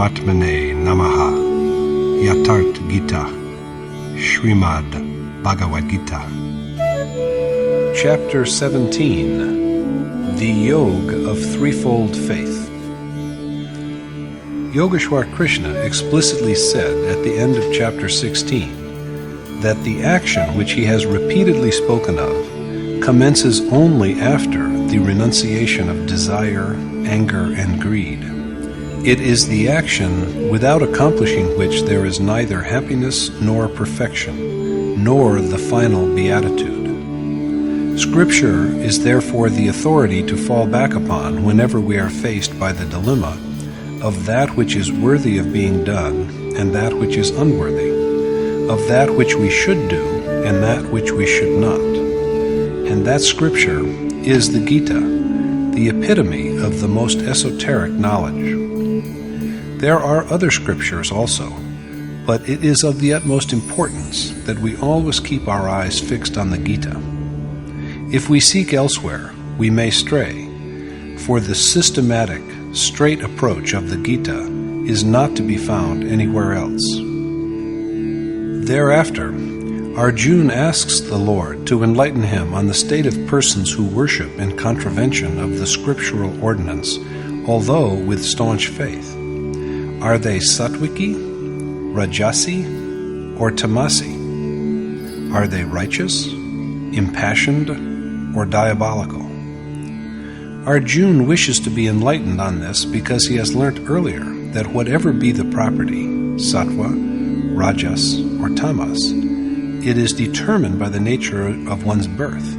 Paramatmane Namaha. Yatart Gita. Srimad Bhagavad Gita. Chapter 17. The Yoga of Threefold Faith. Yogeshwar Krishna explicitly said at the end of chapter 16 that the action which he has repeatedly spoken of commences only after the renunciation of desire, anger, and greed. It is the action without accomplishing which there is neither happiness nor perfection, nor the final beatitude. Scripture is therefore the authority to fall back upon whenever we are faced by the dilemma of that which is worthy of being done and that which is unworthy, of that which we should do and that which we should not. And that scripture is the Gita, the epitome of the most esoteric knowledge. There are other scriptures also, but it is of the utmost importance that we always keep our eyes fixed on the Gita. If we seek elsewhere, we may stray, for the systematic, straight approach of the Gita is not to be found anywhere else. Thereafter, Arjuna asks the Lord to enlighten him on the state of persons who worship in contravention of the scriptural ordinance, although with staunch faith. Are they sattviki, rajasi, or tamasi? Are they righteous, impassioned, or diabolical? Arjuna wishes to be enlightened on this because he has learnt earlier that whatever be the property, sattva, rajas, or tamas, it is determined by the nature of one's birth.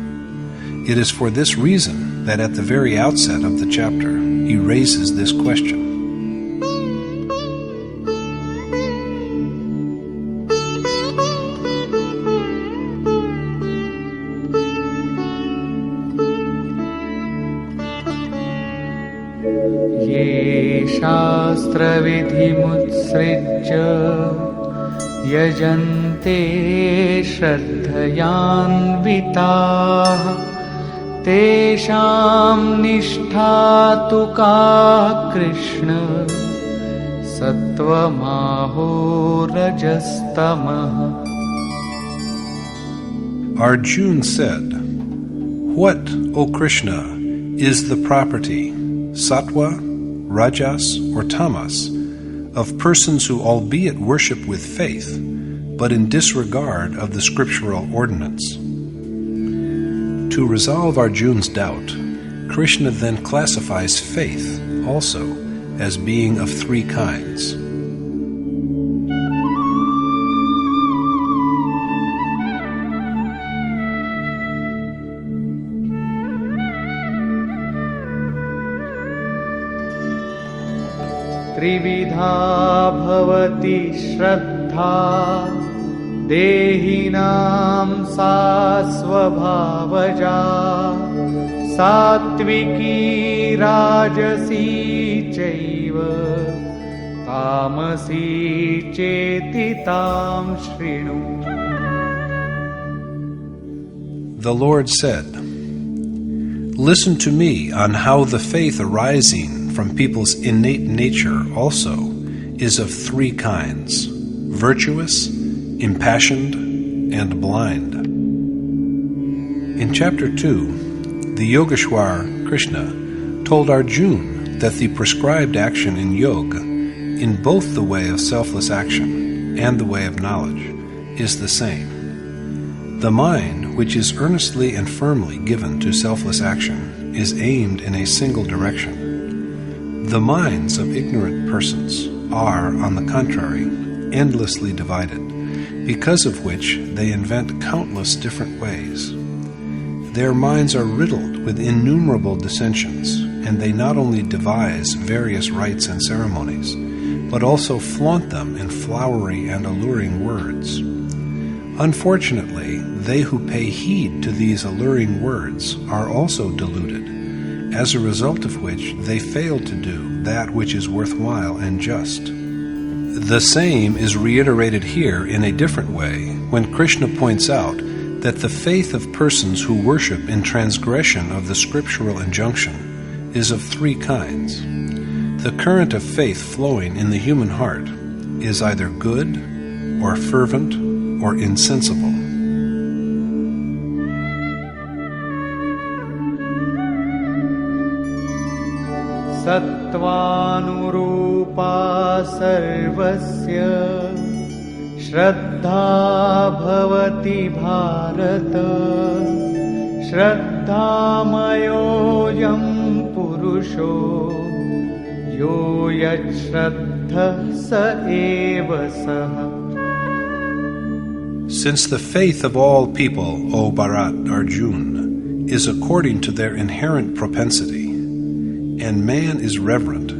It is for this reason that at the very outset of the chapter he raises this question. Ye shastra vidhimutsrija yajante shraddhayanvitaah tesham nishtha tu ka Krishna sattva-maho rajastamah. Arjuna said, "What, O Krishna, is the property, sattva, rajas, or tamas, of persons who albeit worship with faith, but in disregard of the scriptural ordinance?" To resolve Arjuna's doubt, Krishna then classifies faith also as being of three kinds. Trividha bhavati shraddha dehinam sa svabhavaja sattviki rajasi chaiva tamasi chetitam shrinu. The Lord said, "Listen to me on how the faith arising from people's innate nature also is of three kinds: virtuous, impassioned, and blind." In chapter 2, the Yogeshwar Krishna told Arjuna that the prescribed action in yoga, in both the way of selfless action and the way of knowledge, is the same. The mind, which is earnestly and firmly given to selfless action, is aimed in a single direction. The minds of ignorant persons are, on the contrary, endlessly divided, because of which they invent countless different ways. Their minds are riddled with innumerable dissensions, and they not only devise various rites and ceremonies, but also flaunt them in flowery and alluring words. Unfortunately, they who pay heed to these alluring words are also deluded, as a result of which they fail to do that which is worthwhile and just. The same is reiterated here in a different way when Krishna points out that the faith of persons who worship in transgression of the scriptural injunction is of three kinds. The current of faith flowing in the human heart is either good or fervent or insensible. Sattvanurupa sarvasya Shraddha bhavati bharata Shraddhamayoyam purusho Yo yat shraddha sa eva saha. Since the faith of all people, O Bharat Arjuna, is according to their inherent propensity, and man is reverent,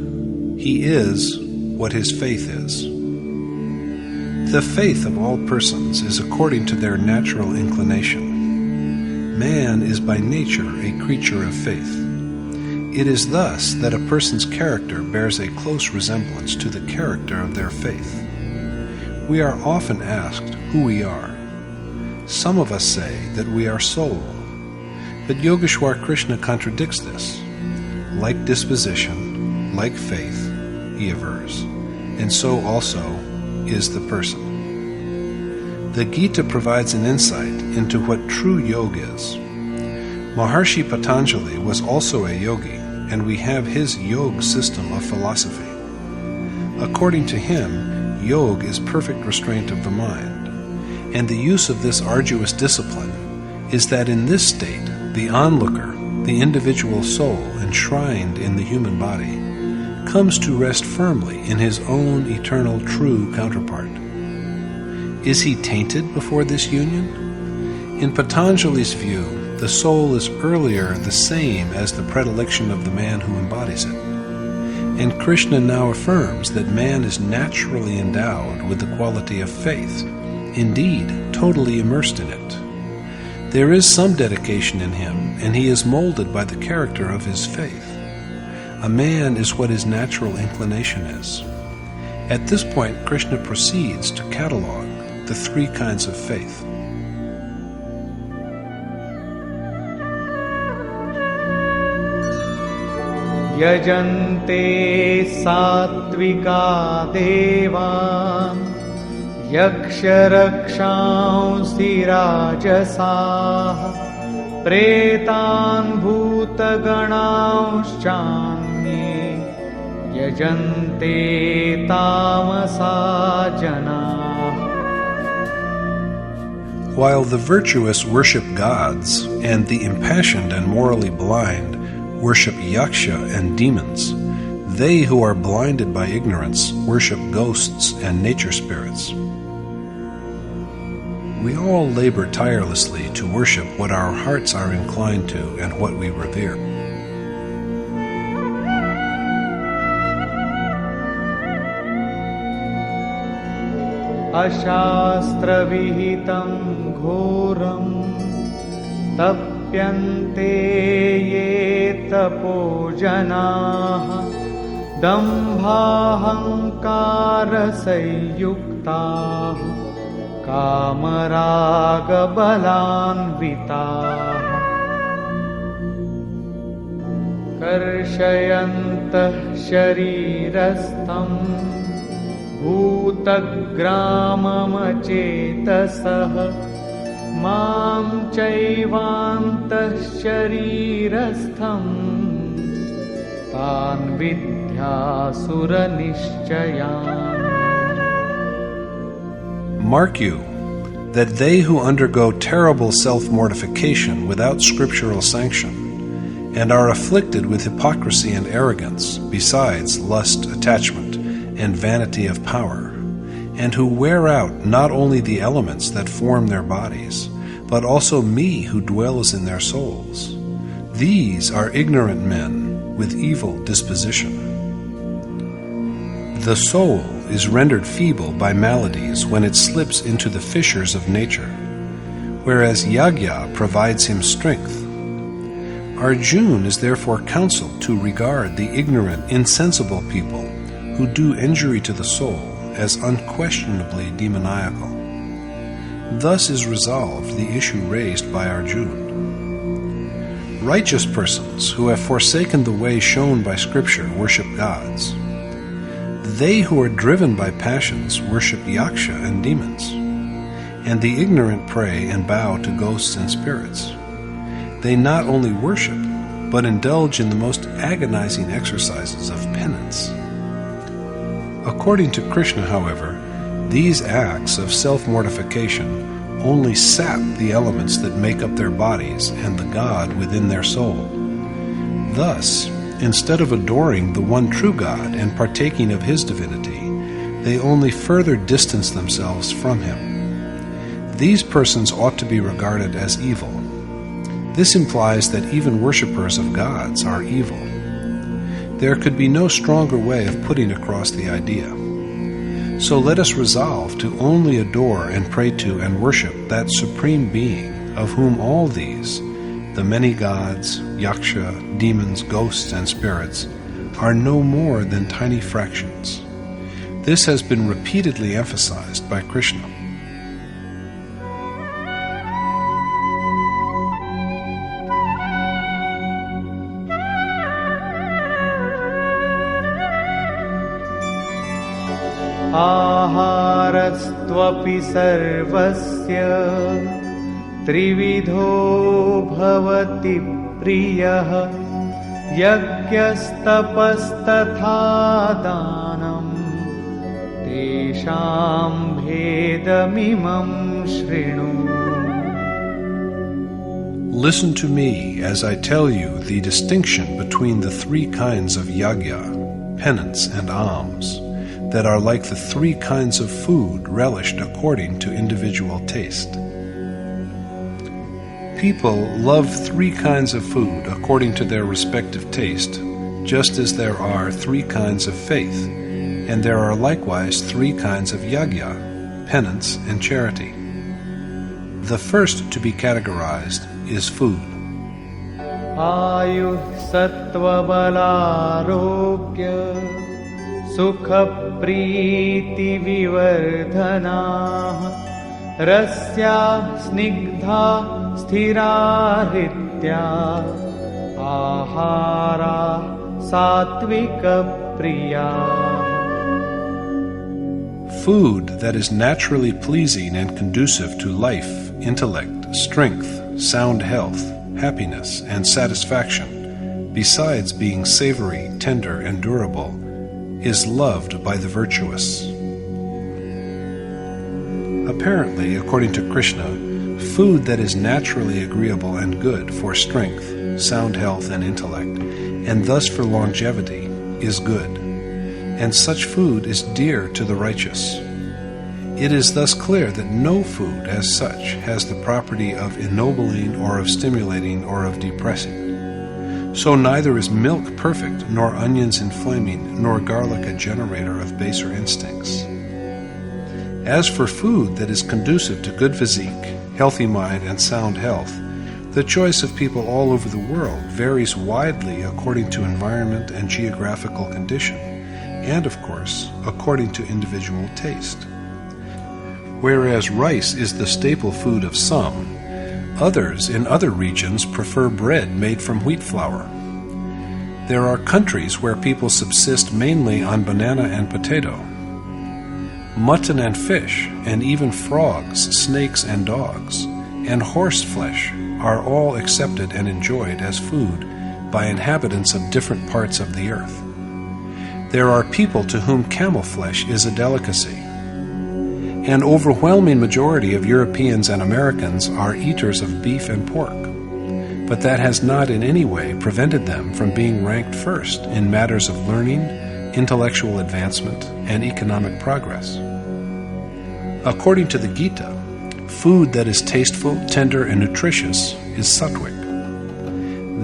he is what his faith is. The faith of all persons is according to their natural inclination. Man is by nature a creature of faith. It is thus that a person's character bears a close resemblance to the character of their faith. We are often asked who we are. Some of us say that we are soul, but Yogeshwar Krishna contradicts this. Like disposition, like faith, he avers, and so also is the person. The Gita provides an insight into what true yoga is. Maharshi Patanjali was also a yogi, and we have his yoga system of philosophy. According to him, yoga is perfect restraint of the mind, and the use of this arduous discipline is that in this state, the onlooker, the individual soul enshrined in the human body, comes to rest firmly in his own eternal true counterpart. Is he tainted before this union? In Patanjali's view, the soul is earlier the same as the predilection of the man who embodies it. And Krishna now affirms that man is naturally endowed with the quality of faith, indeed totally immersed in it. There is some dedication in him, and he is molded by the character of his faith. A man is what his natural inclination is. At this point, Krishna proceeds to catalogue the three kinds of faith. Yajante satvika deva Yaksharakshansi rajasaha Pretan bhutagananschammye Yajante tamasa janaah. While the virtuous worship gods, and the impassioned and morally blind worship Yaksha and demons, they who are blinded by ignorance worship ghosts and nature spirits. We all labor tirelessly to worship what our hearts are inclined to and what we revere. Ashastra vihitam ghoram tapyante ye tapo janaah dambhahankara sayuktaah kamaraga balanvitaah karshayantah sharirastham bhutagramamachetasah mam chaivantah sharirastham tan vidhyasura nishchayan. Mark you that they who undergo terrible self-mortification without scriptural sanction and are afflicted with hypocrisy and arrogance, besides lust, attachment, and vanity of power, and who wear out not only the elements that form their bodies, but also me who dwells in their souls. These are ignorant men with evil disposition. The soul is rendered feeble by maladies when it slips into the fissures of nature, whereas Yagya provides him strength. Arjuna is therefore counseled to regard the ignorant, insensible people who do injury to the soul as unquestionably demoniacal. Thus is resolved the issue raised by Arjuna. Righteous persons who have forsaken the way shown by Scripture worship gods. They who are driven by passions worship Yaksha and demons, and the ignorant pray and bow to ghosts and spirits. They not only worship, but indulge in the most agonizing exercises of penance. According to Krishna, however, these acts of self-mortification only sap the elements that make up their bodies and the God within their soul. Thus, instead of adoring the one true God and partaking of His divinity, they only further distance themselves from Him. These persons ought to be regarded as evil. This implies that even worshippers of gods are evil. There could be no stronger way of putting across the idea. So let us resolve to only adore and pray to and worship that Supreme Being of whom all these, the many gods, yaksha, demons, ghosts, and spirits, are no more than tiny fractions. This has been repeatedly emphasized by Krishna. आहारस्त्वपि सर्वस्य त्रिविधो भवति प्रियः यज्ञस्तपस्तथा दानं तेषां भेदमिमं शृणु. Listen to me as I tell you the distinction between the three kinds of yagya, penance, and alms, that are like the three kinds of food relished according to individual taste. People love three kinds of food according to their respective taste, just as there are three kinds of faith, and there are likewise three kinds of yagya, penance, and charity. The first to be categorized is food. Ayuh sattva balarogya sukha priti vivardhana rasya snigdha sthiraritya ahara satvika priya. Food that is naturally pleasing and conducive to life, intellect, strength, sound health, happiness, and satisfaction, besides being savory, tender, and durable, is loved by the virtuous. Apparently, according to Krishna, food that is naturally agreeable and good for strength, sound health, and intellect, and thus for longevity, is good, and such food is dear to the righteous. It is thus clear that no food as such has the property of ennobling or of stimulating or of depressing. So neither is milk perfect, nor onions inflaming, nor garlic a generator of baser instincts. As for food that is conducive to good physique, healthy mind, and sound health, the choice of people all over the world varies widely according to environment and geographical condition, and of course, according to individual taste. Whereas rice is the staple food of some, others in other regions prefer bread made from wheat flour. There are countries where people subsist mainly on banana and potato. Mutton and fish, and even frogs, snakes, and dogs, and horse flesh are all accepted and enjoyed as food by inhabitants of different parts of the earth. There are people to whom camel flesh is a delicacy. An overwhelming majority of Europeans and Americans are eaters of beef and pork, but that has not in any way prevented them from being ranked first in matters of learning, intellectual advancement, and economic progress. According to the Geeta, food that is tasteful, tender, and nutritious is sattvic.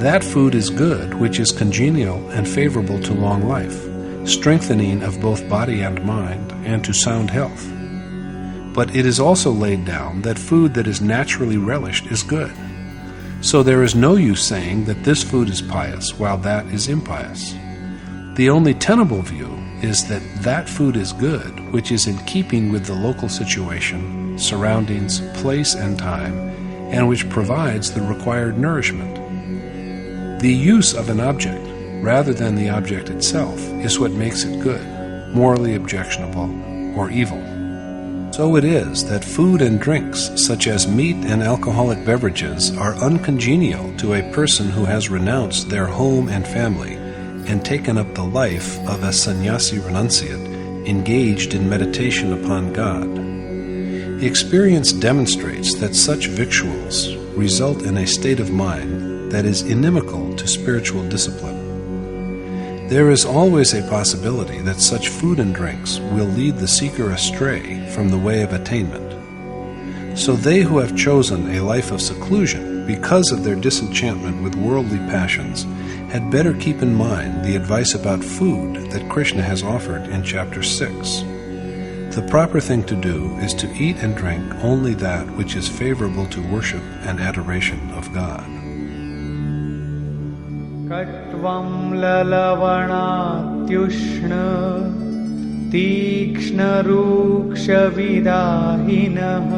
That food is good which is congenial and favorable to long life, strengthening of both body and mind, and to sound health. But it is also laid down that food that is naturally relished is good. So there is no use saying that this food is pious while that is impious. The only tenable view is that that food is good which is in keeping with the local situation, surroundings, place, and time, and which provides the required nourishment. The use of an object, rather than the object itself, is what makes it good, morally objectionable, or evil. So it is that food and drinks, such as meat and alcoholic beverages, are uncongenial to a person who has renounced their home and family and taken up the life of a sannyasi renunciate engaged in meditation upon God. Experience demonstrates that such victuals result in a state of mind that is inimical to spiritual discipline. There is always a possibility that such food and drinks will lead the seeker astray from the way of attainment. So they who have chosen a life of seclusion because of their disenchantment with worldly passions had better keep in mind the advice about food that Krishna has offered in chapter 6. The proper thing to do is to eat and drink only that which is favorable to worship and adoration of God. Katvam lalavanātyushna tīkṣna-rūkṣa-vidāhinah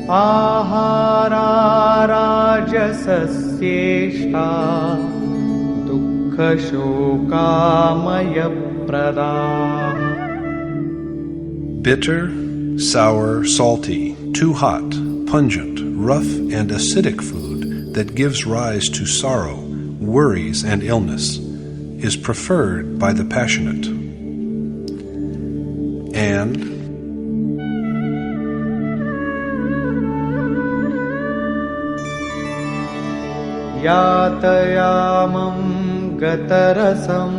āhārā-rajasasyesha dukkha-shokamaya-pradah. Bitter, sour, salty, too hot, pungent, rough, and acidic food that gives rise to sorrow, worries, and illness is preferred by the passionate. And yātayāmam gatarasam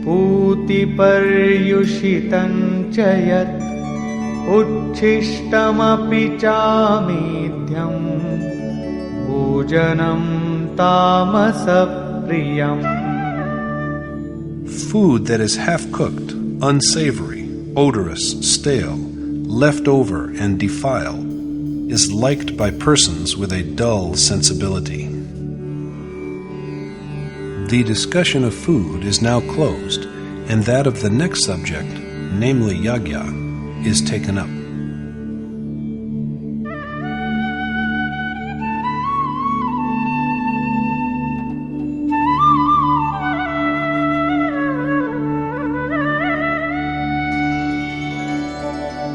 pūtiparyushitam chayat uchchishtam-api chāmidhyam bhojanam tamasa-priyam. food that is half-cooked, unsavory, odorous, stale, left over, and defiled is liked by persons with a dull sensibility. The discussion of food is now closed, and that of the next subject, namely Yagya, is taken up.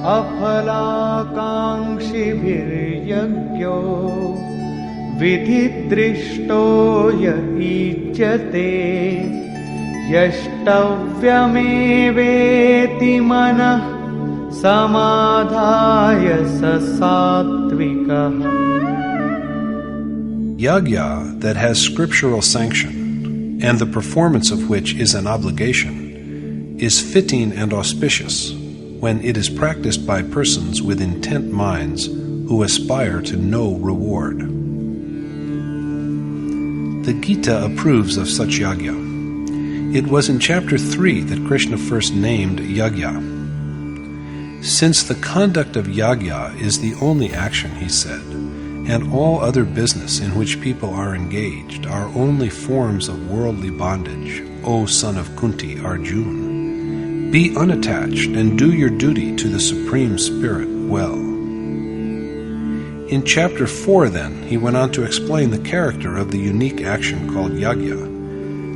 Aphalākaṅśibhir-yagyo vidhidrishto ya-ijyate yashtavyameveti manah samadhāya sa-sattvikah. Yagya that has scriptural sanction, and the performance of which is an obligation, is fitting and auspicious when it is practiced by persons with intent minds who aspire to no reward. The Gita approves of such yagya. It was in chapter 3 that Krishna first named Yagya. Since the conduct of Yagya is the only action, he said, and all other business in which people are engaged are only forms of worldly bondage, O son of Kunti, Arjuna, be unattached and do your duty to the Supreme Spirit well. In chapter 4, then, he went on to explain the character of the unique action called Yagya,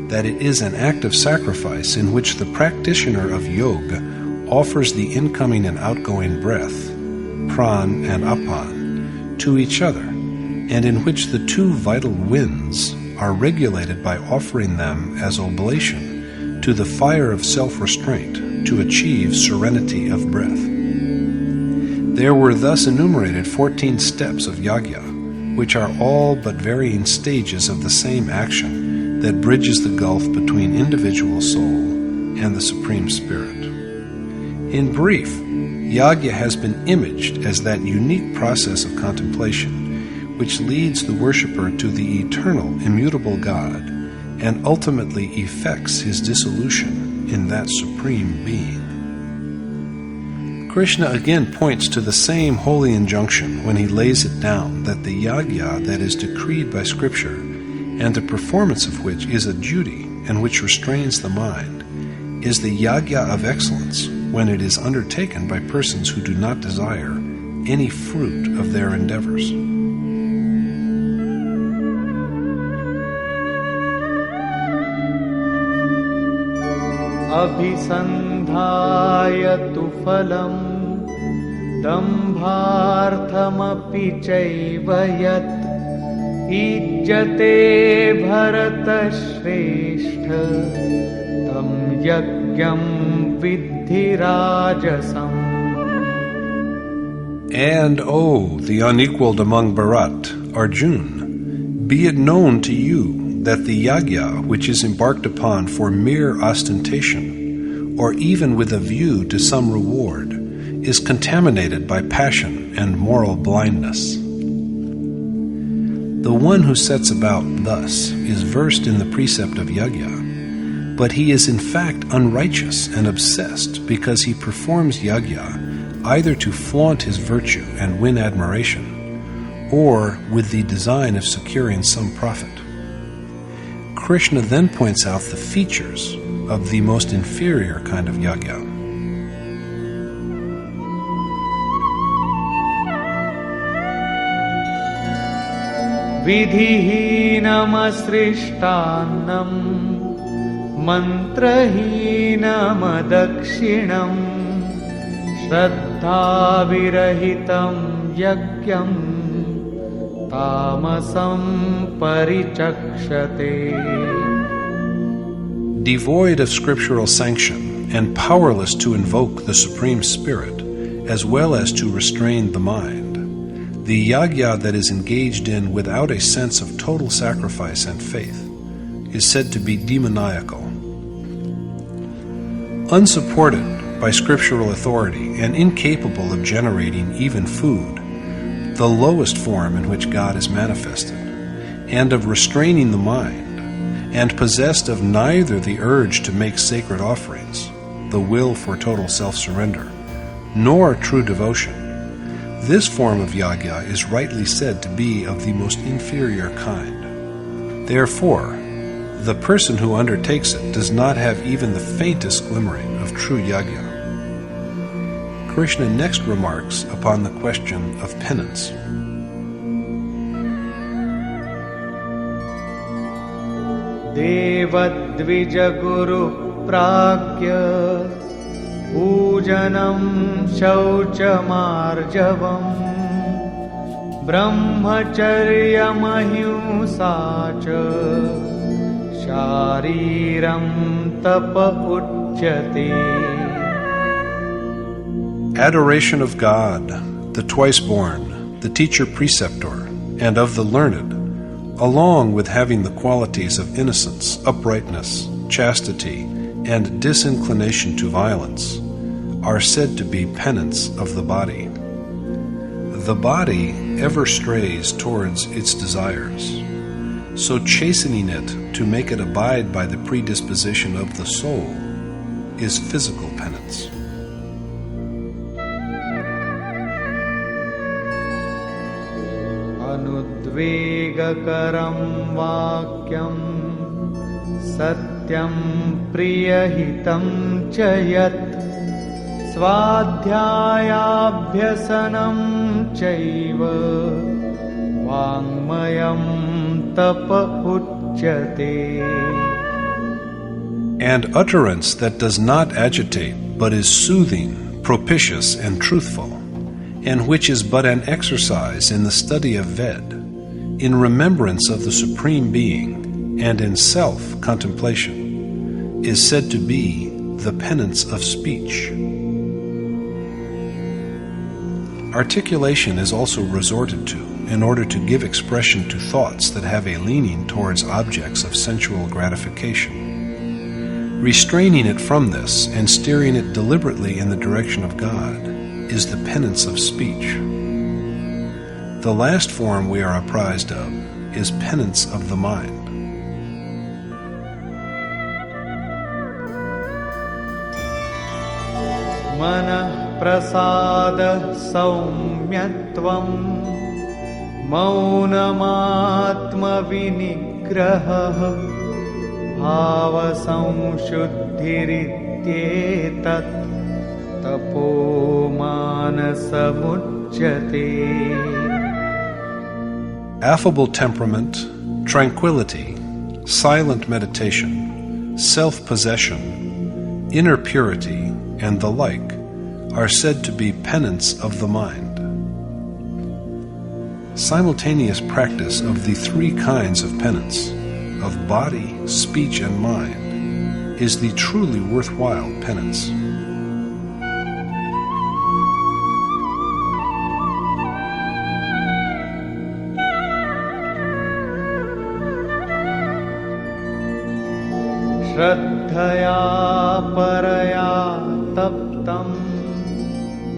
that it is an act of sacrifice in which the practitioner of yoga offers the incoming and outgoing breath, pran and apan, to each other, and in which the two vital winds are regulated by offering them as oblation to the fire of self-restraint to achieve serenity of breath. There were thus enumerated 14 steps of Yagya, which are all but varying stages of the same action that bridges the gulf between individual soul and the Supreme Spirit. In brief, Yagya has been imaged as that unique process of contemplation which leads the worshipper to the eternal, immutable God and ultimately effects his dissolution in that Supreme Being. Krishna again points to the same holy injunction when he lays it down that the yagya that is decreed by Scripture, and the performance of which is a duty and which restrains the mind, is the yagya of excellence when it is undertaken by persons who do not desire any fruit of their endeavors. अभिसन्धाय तु फलम् दम्भार्थमपि चैव यत् ईज्यते भरतश्रेष्ठ तं यज्ञं विद्धि राजसम्. And, O the unequaled among Bharat, Arjuna, be it known to you that the Yagya which is embarked upon for mere ostentation, or even with a view to some reward, is contaminated by passion and moral blindness. The one who sets about thus is versed in the precept of Yagya, but he is in fact unrighteous and obsessed because he performs Yagya either to flaunt his virtue and win admiration, or with the design of securing some profit. Krishna then points out the features of the most inferior kind of Yagya. विधिहीनमसृष्टान्नं मन्त्रहीनमदक्षिणं श्रद्धाविरहितं यज्ञं तामसं परिचक्षते. Devoid of scriptural sanction and powerless to invoke the Supreme Spirit, as well as to restrain the mind, the yagya that is engaged in without a sense of total sacrifice and faith is said to be demoniacal. Unsupported by scriptural authority and incapable of generating even food, the lowest form in which God is manifested, and of restraining the mind, and possessed of neither the urge to make sacred offerings, the will for total self-surrender, nor true devotion, this form of yagya is rightly said to be of the most inferior kind. Therefore, the person who undertakes it does not have even the faintest glimmering of true yagya. Krishna next remarks upon the question of penance. देवद्विजगुरु प्राज्ञ पूजनं शौचमार्जवम् ब्रह्मचर्यमहिंसा च शारीरं तप उच्यते. Adoration of God, the twice-born, the teacher-preceptor, and of the learned, along with having the qualities of innocence, uprightness, chastity, and disinclination to violence, are said to be penance of the body. The body ever strays towards its desires, so chastening it to make it abide by the predisposition of the soul is physical penance. अनुद्वेगकरं वाक्यं सत्यं प्रियहितं च यत् स्वाध्यायाभ्यसनं चैव वाङ्मयं तप उच्यते. And utterance that does not agitate, but is soothing, propitious, and truthful, and which is but an exercise in the study of Ved, in remembrance of the Supreme Being, and in self-contemplation, is said to be the penance of speech. Articulation is also resorted to in order to give expression to thoughts that have a leaning towards objects of sensual gratification. Restraining it from this and steering it deliberately in the direction of God is the penance of speech. The last form we are apprised of is penance of the mind. मनः प्रसादः सौम्यत्वं मौनमात्मविनिग्रहः भावसंशुद्धिरित्येतत् तपो मानसमुच्यते. Affable temperament, tranquility, silent meditation, self-possession, inner purity, and the like are said to be penance of the mind. Simultaneous practice of the three kinds of penance, of body, speech, and mind, is the truly worthwhile penance. Shraddhaya paraya taptam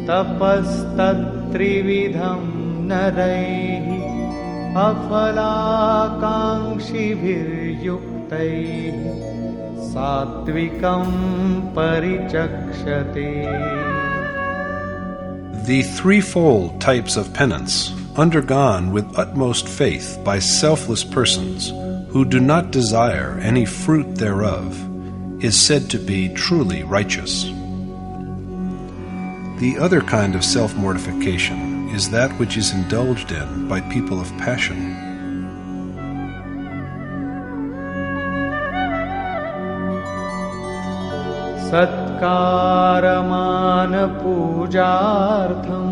tapastatrividham naraihi afalakankshibiryuktaihi satvikam parichakshate. The threefold types of penance, undergone with utmost faith by selfless persons who do not desire any fruit thereof, is said to be truly righteous. The other kind of self-mortification is that which is indulged in by people of passion. Satkaramana pujartham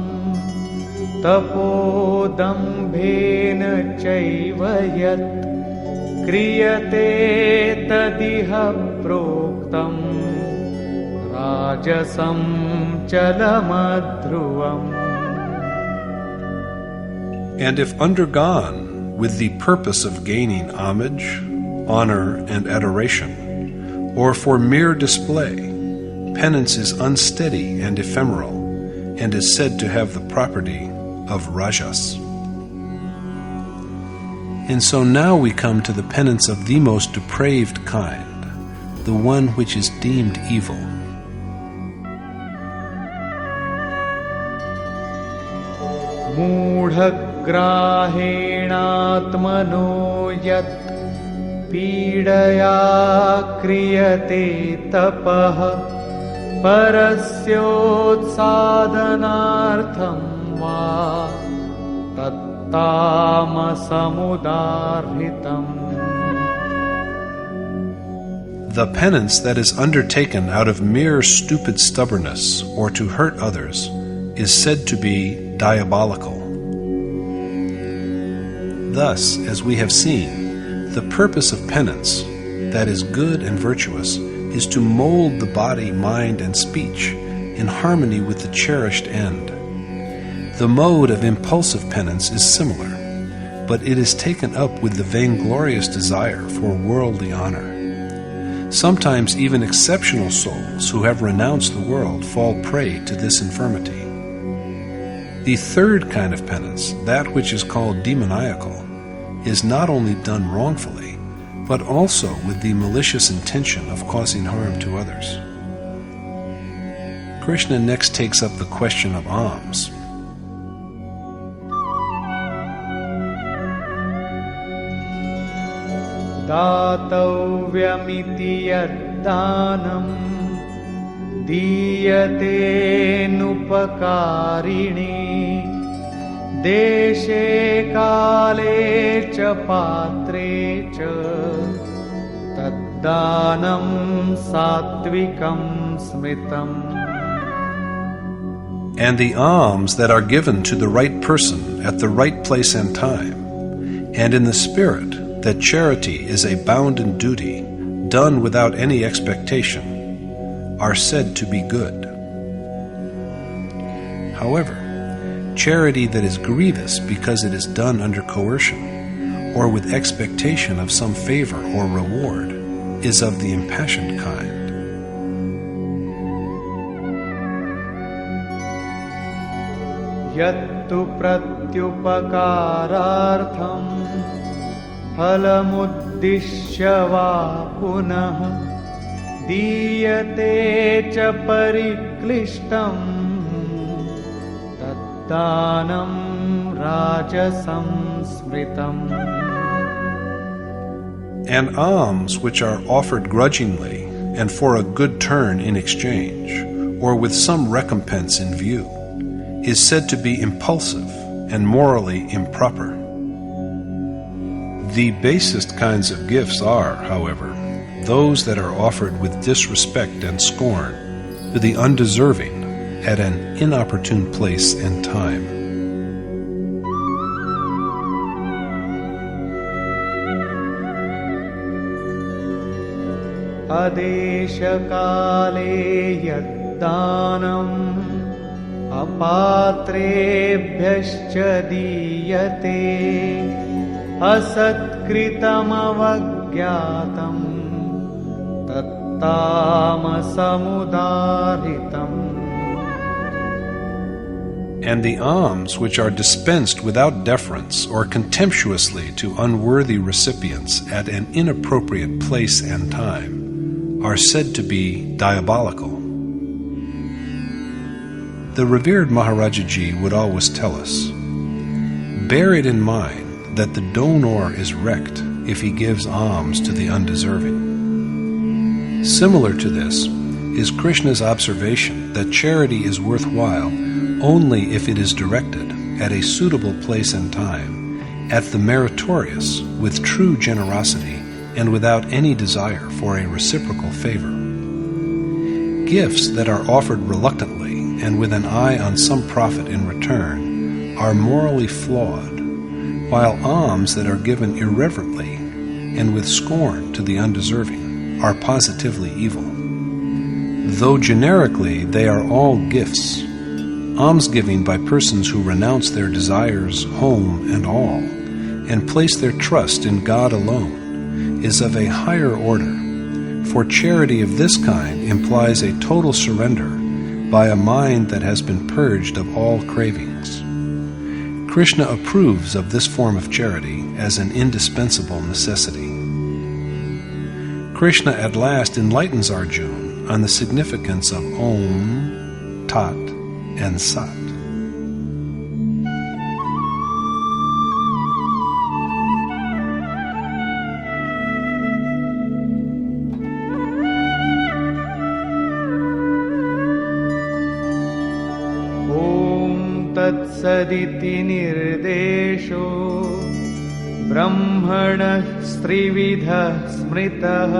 tapodambhena chaiva yat kriyate tadiha proktam rajasam chalamadhruvam. And if undergone with the purpose of gaining homage, honor, and adoration, or for mere display, penance is unsteady and ephemeral, and is said to have the property of rajas. And so now we come to the penance of the most depraved kind, the one which is deemed evil. Mudhagrahenatmano yat pīdaya kriyate tapaha parasyotsadhanartham va tattamasamudarhitam. The penance that is undertaken out of mere stupid stubbornness or to hurt others is said to be diabolical. Thus, as we have seen, the purpose of penance, that is good and virtuous, is to mold the body, mind, and speech in harmony with the cherished end. The mode of impulsive penance is similar, but it is taken up with the vainglorious desire for worldly honor. Sometimes even exceptional souls who have renounced the world fall prey to this infirmity. The third kind of penance, that which is called demoniacal, is not only done wrongfully, but also with the malicious intention of causing harm to others. Krishna next takes up the question of alms. Datavyamiti yaddanam diyate nupakarine deshe kale cha patre cha taddanam satvikam smitam. And the alms that are given to the right person at the right place and time, and in the spirit that charity is a bounden duty, done without any expectation, are said to be good. However, charity that is grievous because it is done under coercion, or with expectation of some favor or reward, is of the impassioned kind. Yattu pratyupakarartham phalamuddishya va punah diyate cha pariklishtam taddanam rajasam smritam. And alms which are offered grudgingly and for a good turn in exchange, or with some recompense in view, is said to be impulsive and morally improper. The basest kinds of gifts are, however, those that are offered with disrespect and scorn to the undeserving at an inopportune place and time. Adeshakale yaddanam apatrebhyascha diyate asat-kritam avagyatam tattamasamudaritam. And the alms which are dispensed without deference or contemptuously to unworthy recipients at an inappropriate place and time are said to be diabolical. The revered Maharajaji would always tell us, bear it in mind that the donor is wrecked if he gives alms to the undeserving. Similar to this is Krishna's observation that charity is worthwhile only if it is directed at a suitable place and time, at the meritorious, with true generosity, and without any desire for a reciprocal favor. Gifts that are offered reluctantly and with an eye on some profit in return are morally flawed, while alms that are given irreverently and with scorn to the undeserving are positively evil. Though generically they are all gifts, almsgiving by persons who renounce their desires, home, and all, and place their trust in God alone, is of a higher order, for charity of this kind implies a total surrender by a mind that has been purged of all cravings. Krishna approves of this form of charity as an indispensable necessity. Krishna at last enlightens Arjuna on the significance of Om, Tat, and Sat. तत्सदिति निर्देशो ब्रह्मणः स्त्रिविधः स्मृतः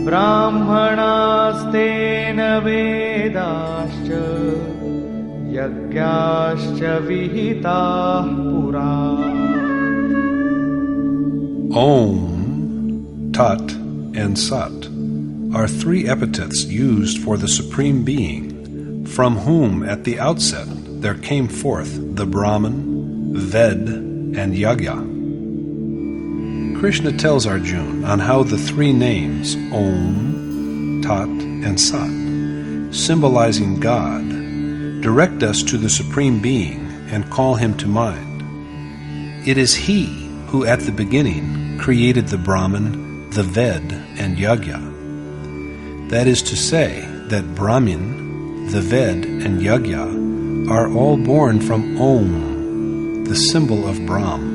ब्राह्मणास्तेन वेदाश्च यज्ञाश्च विहिताः पुरा. Om, Tat, and Sat are three epithets used for the Supreme Being, from whom at the outset there came forth the Brahman, Ved, and Yagya. Krishna tells Arjuna on how the three names, Om, Tat, and Sat, symbolizing God, direct us to the Supreme Being and call Him to mind. It is He who at the beginning created the Brahman, the Ved, and Yagya. That is to say that Brahmin, the Ved, and Yagya are all born from Om, the symbol of Brahm.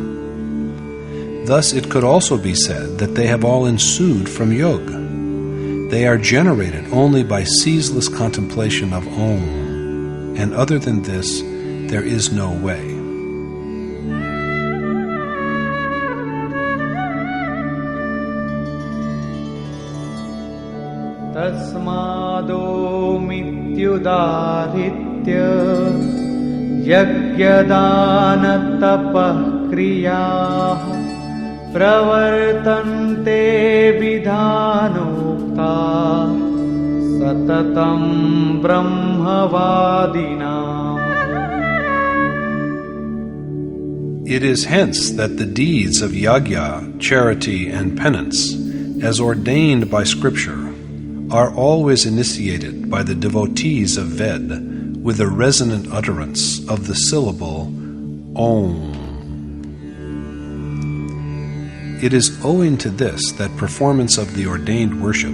Thus it could also be said that they have all ensued from Yoga. They are generated only by ceaseless contemplation of Om, and other than this, there is no way. Tasmadomityudaritya Yagyadana-tapah kriyah pravartante vidhanokta satatam brahmavadinam. It is hence that the deeds of Yagya, charity, and penance, as ordained by Scripture, are always initiated by the devotees of Ved with a resonant utterance of the syllable Om. It is owing to this that performance of the ordained worship,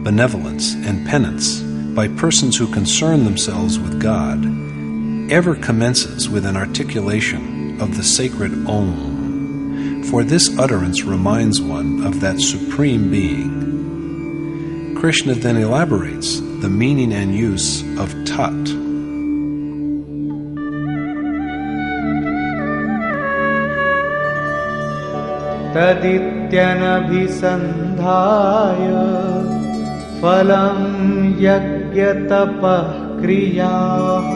benevolence, and penance by persons who concern themselves with God ever commences with an articulation of the sacred Om, for this utterance reminds one of that Supreme Being. Krishna then elaborates the meaning and use of Tat. Tadityuktaya प्रत्यनभिसन्धाय फलं यज्ञतपः क्रियाः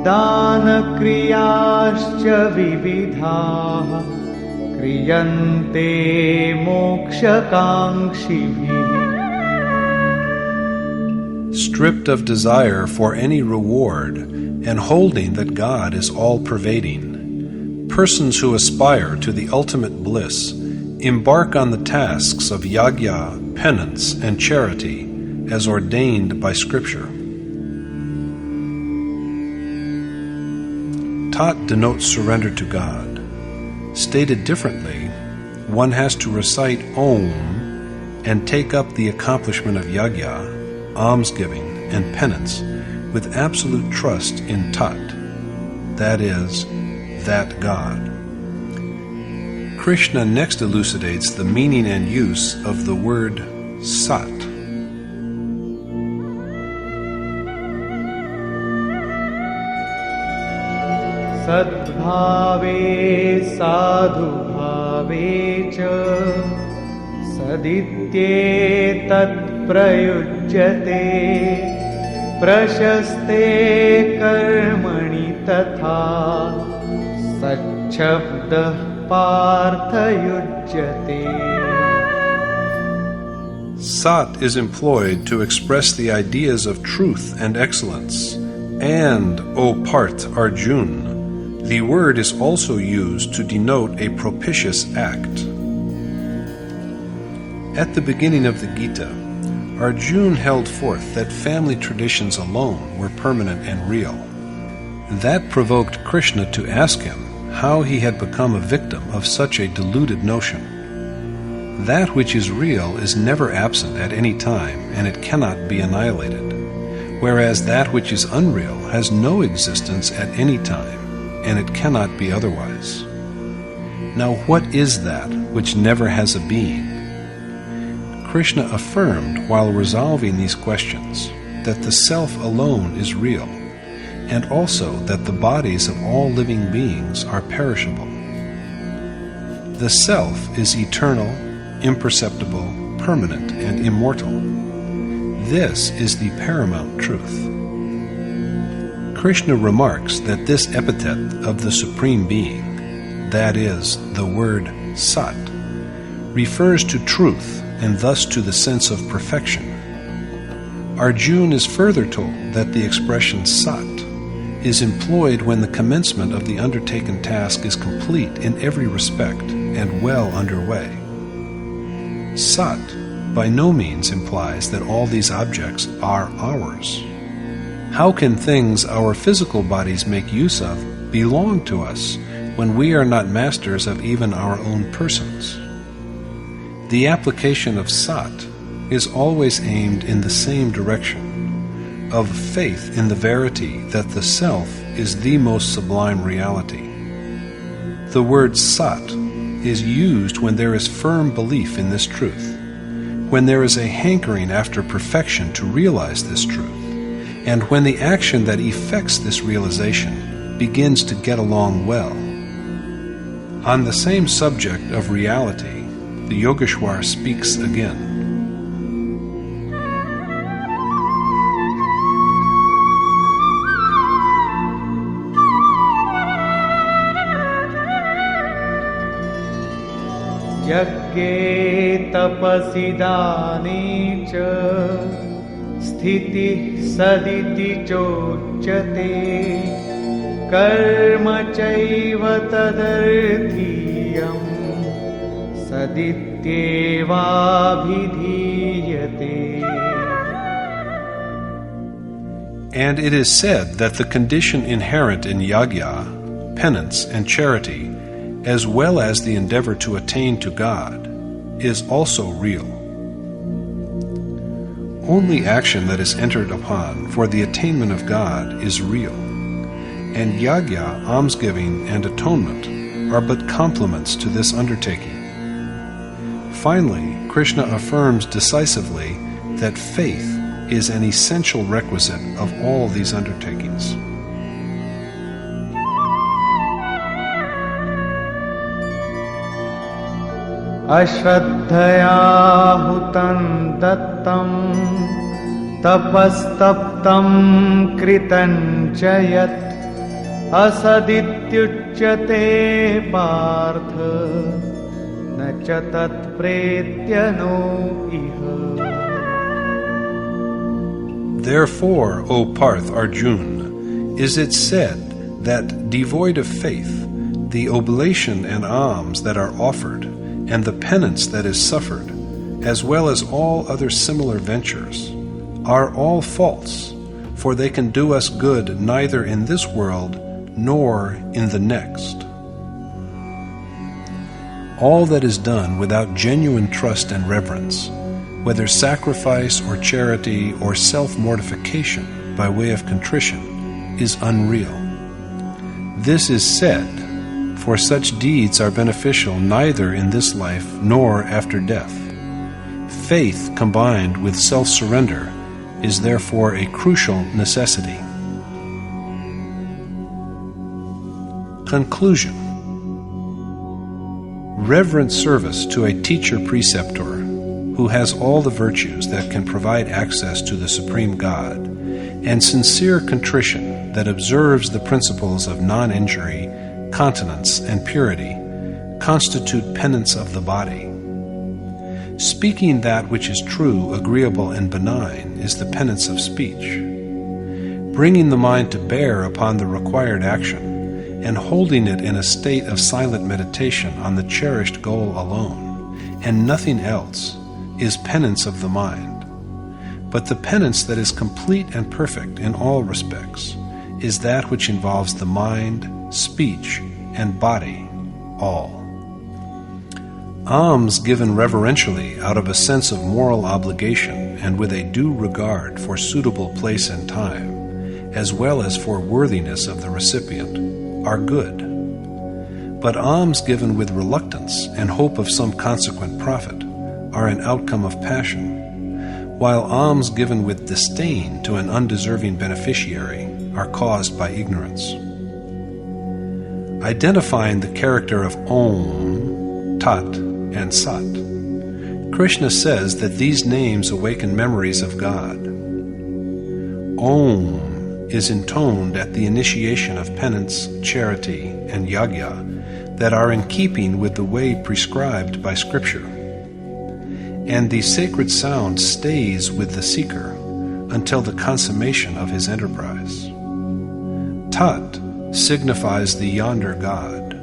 दानक्रियाश्च विविधाः क्रियन्ते मोक्षकाङ्क्षिभिः. Stripped of desire for any reward and holding that God is all-pervading, persons who aspire to the ultimate bliss embark on the tasks of Yagya, penance, and charity as ordained by Scripture. Tat denotes surrender to God. Stated differently, one has to recite Om and take up the accomplishment of Yagya, almsgiving, and penance with absolute trust in Tat, that is, that God. Krishna next elucidates the meaning and use of the word Sat. Sadbhave sadhubhave cha sadityetat prayujyate prashaste karmani tatha sachabdah parthayujyate. Sat is employed to express the ideas of truth and excellence, and, O Parth Arjuna, the word is also used to denote a propitious act. At the beginning of the Gita, Arjuna held forth that family traditions alone were permanent and real. That provoked Krishna to ask him how he had become a victim of such a deluded notion. That which is real is never absent at any time, and it cannot be annihilated, whereas that which is unreal has no existence at any time, and it cannot be otherwise. Now what is that which never has a being? Krishna affirmed while resolving these questions that the self alone is real, and also that the bodies of all living beings are perishable. The self is eternal, imperceptible, permanent, and immortal. This is the paramount truth. Krishna remarks that this epithet of the Supreme Being, that is, the word Sat, refers to truth and thus to the sense of perfection. Arjuna is further told that the expression Sat is employed when the commencement of the undertaken task is complete in every respect and well underway. Sat by no means implies that all these objects are ours. How can things our physical bodies make use of belong to us when we are not masters of even our own persons? The application of Sat is always aimed in the same direction, of faith in the verity that the self is the most sublime reality. The word Sat is used when there is firm belief in this truth, when there is a hankering after perfection to realize this truth, and when the action that effects this realization begins to get along well. On the same subject of reality, the Yogeshwar speaks again. Yagya tapasi dane cha sthiti saditi chochyate karma chaiva tadarthiyam sadityeva bhidhiyate. And it is said that the condition inherent in Yagya, penance, and charity, as well as the endeavor to attain to God, is also real. Only action that is entered upon for the attainment of God is real, and Yagya, almsgiving, and atonement are but complements to this undertaking. Finally, Krishna affirms decisively that faith is an essential requisite of all these undertakings. अश्रद्धया हुतं दत्तं तपस्तप्तं कृतं च यत् असदित्युच्यते पार्थ न च तत्प्रेत्य no इह. Therefore, O Parth Arjuna, is it said that devoid of faith, the oblation and alms that are offered, and the penance that is suffered, as well as all other similar ventures, are all false, for they can do us good neither in this world nor in the next. All that is done without genuine trust and reverence, whether sacrifice or charity or self-mortification by way of contrition, is unreal. This is said, for such deeds are beneficial neither in this life nor after death. Faith combined with self-surrender is therefore a crucial necessity. Conclusion. Reverent service to a teacher-preceptor who has all the virtues that can provide access to the Supreme God, and sincere contrition that observes the principles of non-injury, continence, and purity, constitute penance of the body. Speaking that which is true, agreeable, and benign is the penance of speech. Bringing the mind to bear upon the required action, and holding it in a state of silent meditation on the cherished goal alone, and nothing else, is penance of the mind. But the penance that is complete and perfect in all respects is that which involves the mind, speech, and body, all. Alms given reverentially out of a sense of moral obligation and with a due regard for suitable place and time, as well as for worthiness of the recipient, are good. But alms given with reluctance and hope of some consequent profit are an outcome of passion, while alms given with disdain to an undeserving beneficiary are caused by ignorance. Identifying the character of Om, Tat, and Sat, Krishna says that these names awaken memories of God. Om is intoned at the initiation of penance, charity, and Yagya that are in keeping with the way prescribed by Scripture. And the sacred sound stays with the seeker until the consummation of his enterprise. Tat signifies the yonder God.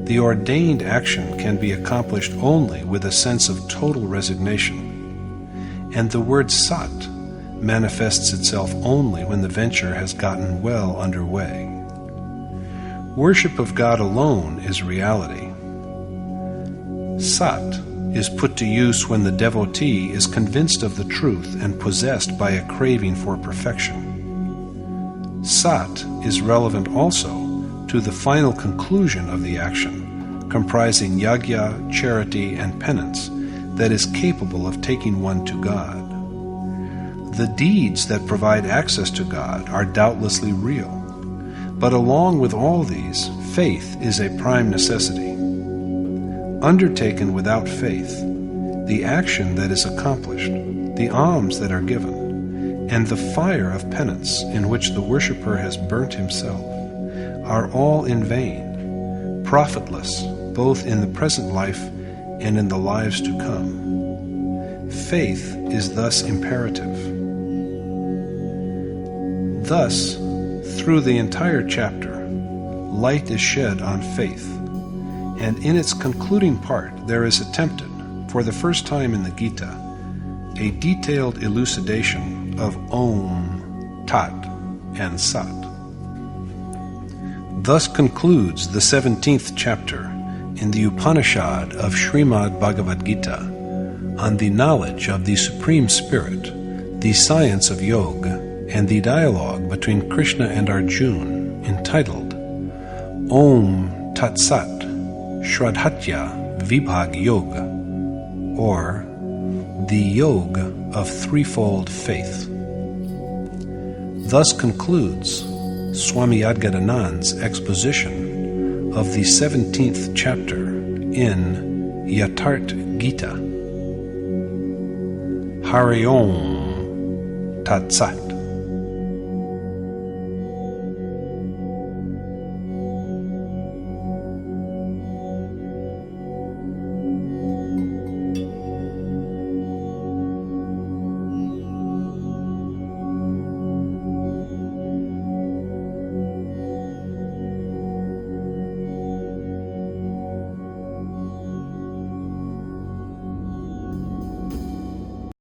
The ordained action can be accomplished only with a sense of total resignation, and the word Sat manifests itself only when the venture has gotten well underway. Worship of God alone is reality. Sat is put to use when the devotee is convinced of the truth and possessed by a craving for perfection. Sat is relevant also to the final conclusion of the action, comprising Yagya, charity, and penance, that is capable of taking one to God. The deeds that provide access to God are doubtlessly real, but along with all these, faith is a prime necessity. Undertaken without faith, the action that is accomplished, the alms that are given, and the fire of penance in which the worshipper has burnt himself are all in vain, profitless both in the present life and in the lives to come. Faith is thus imperative. Thus, through the entire chapter, light is shed on faith, and in its concluding part there is attempted, for the first time in the Gita, a detailed elucidation of Om, Tat, and Sat. Thus concludes the 17th chapter in the Upanishad of Srimad Bhagavad Gita on the knowledge of the Supreme Spirit, the science of Yoga, and the dialogue between Krishna and Arjuna, entitled Om Tat Sat Shraddhatraya Vibhaga Yoga, or the Yoga of Threefold Faith. Thus concludes Swami Yadgadanand's exposition of the 17th chapter in Yatart Geeta. Hari Om Tat Sat.